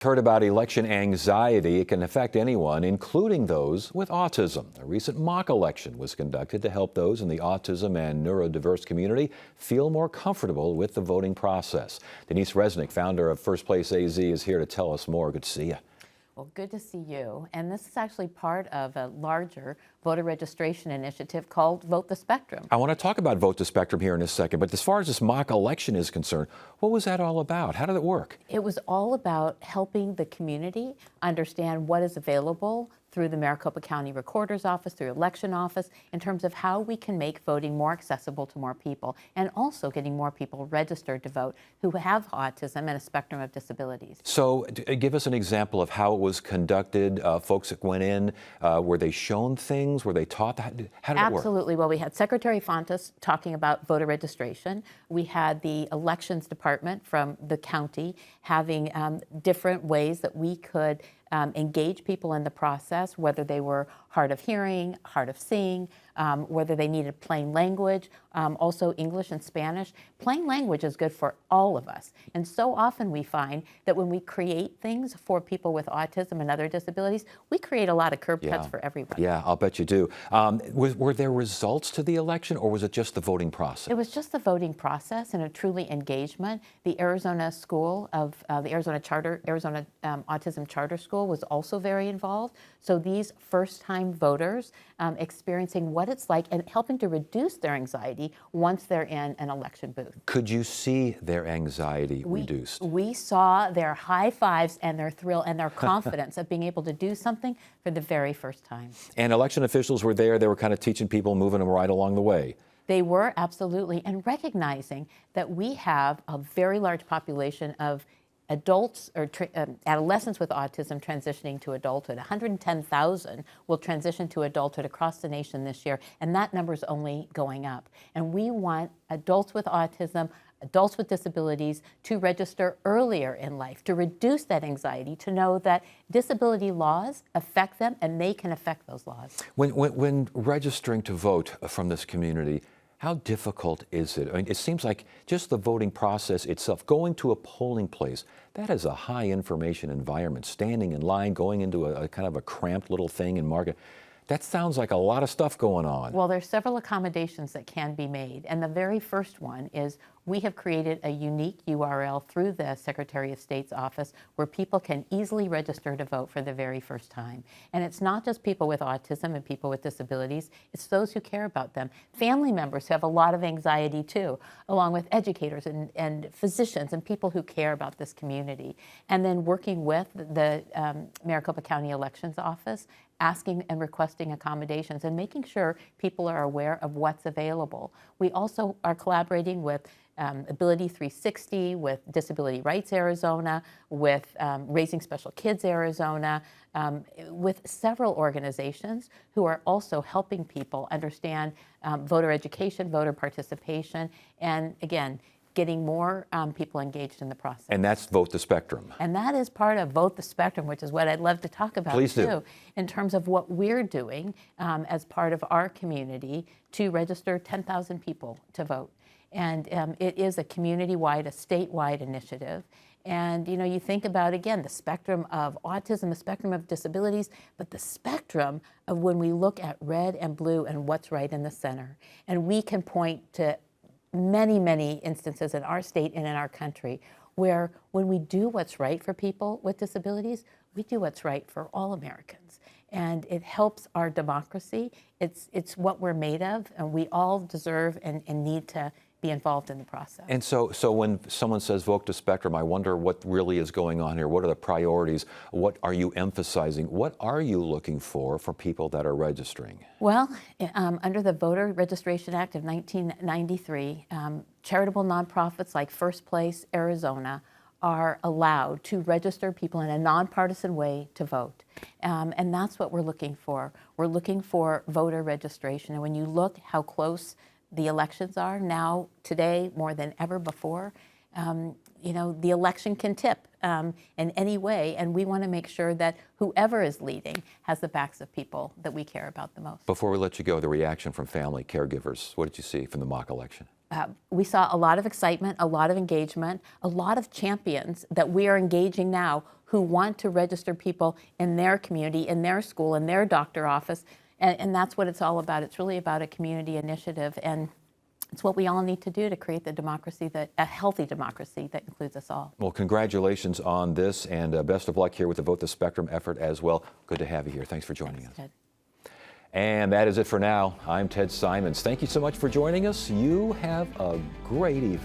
Heard about election anxiety. It can affect anyone, including those with autism. A recent mock election was conducted to help those in the autism and neurodiverse community feel more comfortable with the voting process. Denise Resnick, founder of First Place AZ, is here to tell us more. Good to see you. Well, good to see you. And this is actually part of a larger voter registration initiative called Vote the Spectrum. I want to talk about Vote the Spectrum here in a second, but as far as this mock election is concerned, what was that all about? How did it work? It was all about helping the community understand what is available through the Maricopa County Recorder's Office, through Election Office, in terms of how we can make voting more accessible to more people, and also getting more people registered to vote who have autism and a spectrum of disabilities. So give us an example of how it was conducted. Folks that went in, were they shown things? Were they taught? How did it work? Absolutely. Well, we had Secretary Fontes talking about voter registration. We had the elections department from the county having different ways that we could engage people in the process, whether they were hard of hearing, hard of seeing, whether they needed plain language, also English and Spanish. Plain language is good for all of us. And so often we find that when we create things for people with autism and other disabilities, we create a lot of curb cuts for everyone. Yeah, I'll bet you do. Were there results to the election, or was it just the voting process? It was just the voting process and a truly engagement. The Arizona School of the Arizona Autism Charter School was also very involved. So these first-time voters experiencing what it's like and helping to reduce their anxiety once they're in an election booth. Could you see their anxiety reduced? We saw their high fives and their thrill and their confidence of being able to do something for the very first time. And election officials were there. They were kind of teaching people, moving them right along the way. They were, absolutely, and recognizing that we have a very large population of adults or adolescents with autism transitioning to adulthood. 110,000 will transition to adulthood across the nation this year, and that number is only going up. And we want adults with autism, adults with disabilities to register earlier in life, to reduce that anxiety, to know that disability laws affect them and they can affect those laws. When registering to vote from this community, how difficult is it? I mean, it seems like just the voting process itself, going to a polling place, that is a high information environment. Standing in line, going into a kind of a cramped little thing in Market, that sounds like a lot of stuff going on. Well, there's several accommodations that can be made. And the very first one is we have created a unique URL through the Secretary of State's office where people can easily register to vote for the very first time. And it's not just people with autism and people with disabilities, it's those who care about them. Family members who have a lot of anxiety too, along with educators and physicians and people who care about this community. And then working with the Maricopa County Elections Office, asking and requesting accommodations and making sure people are aware of what's available. We also are collaborating with Ability 360, with Disability Rights Arizona, with Raising Special Kids Arizona, with several organizations who are also helping people understand voter education, voter participation, and again, getting more people engaged in the process. And that's Vote the Spectrum. And that is part of Vote the Spectrum, which is what I'd love to talk about Please too, do. in terms of what we're doing as part of our community to register 10,000 people to vote. And it is a community-wide, a statewide initiative. And you know, you think about, again, the spectrum of autism, the spectrum of disabilities, but the spectrum of when we look at red and blue and what's right in the center. And we can point to many, many instances in our state and in our country where when we do what's right for people with disabilities, we do what's right for all Americans. And it helps our democracy. It's what we're made of, and we all deserve and need to be involved in the process. And so when someone says Vote the Spectrum, I wonder what really is going on here. What are the priorities? What are you emphasizing? What are you looking for people that are registering? Well, under the Voter Registration Act of 1993, charitable nonprofits like First Place Arizona are allowed to register people in a nonpartisan way to vote. And that's what we're looking for. We're looking for voter registration. And when you look how close the elections are now, today, more than ever before, you know, the election can tip in any way, and we want to make sure that whoever is leading has the backs of people that we care about the most. Before we let you go, the reaction from family caregivers, what did you see from the mock election? we saw a lot of excitement, a lot of engagement, a lot of champions that we are engaging now who want to register people in their community, in their school, in their doctor office, and that's what it's all about. It's really about a community initiative, and it's what we all need to do to create the democracy, a healthy democracy that includes us all. Well, congratulations on this, and best of luck here with the Vote the Spectrum effort as well. Good to have you here. Thanks for joining us. Ted. And that is it for now. I'm Ted Simons. Thank you so much for joining us. You have a great evening.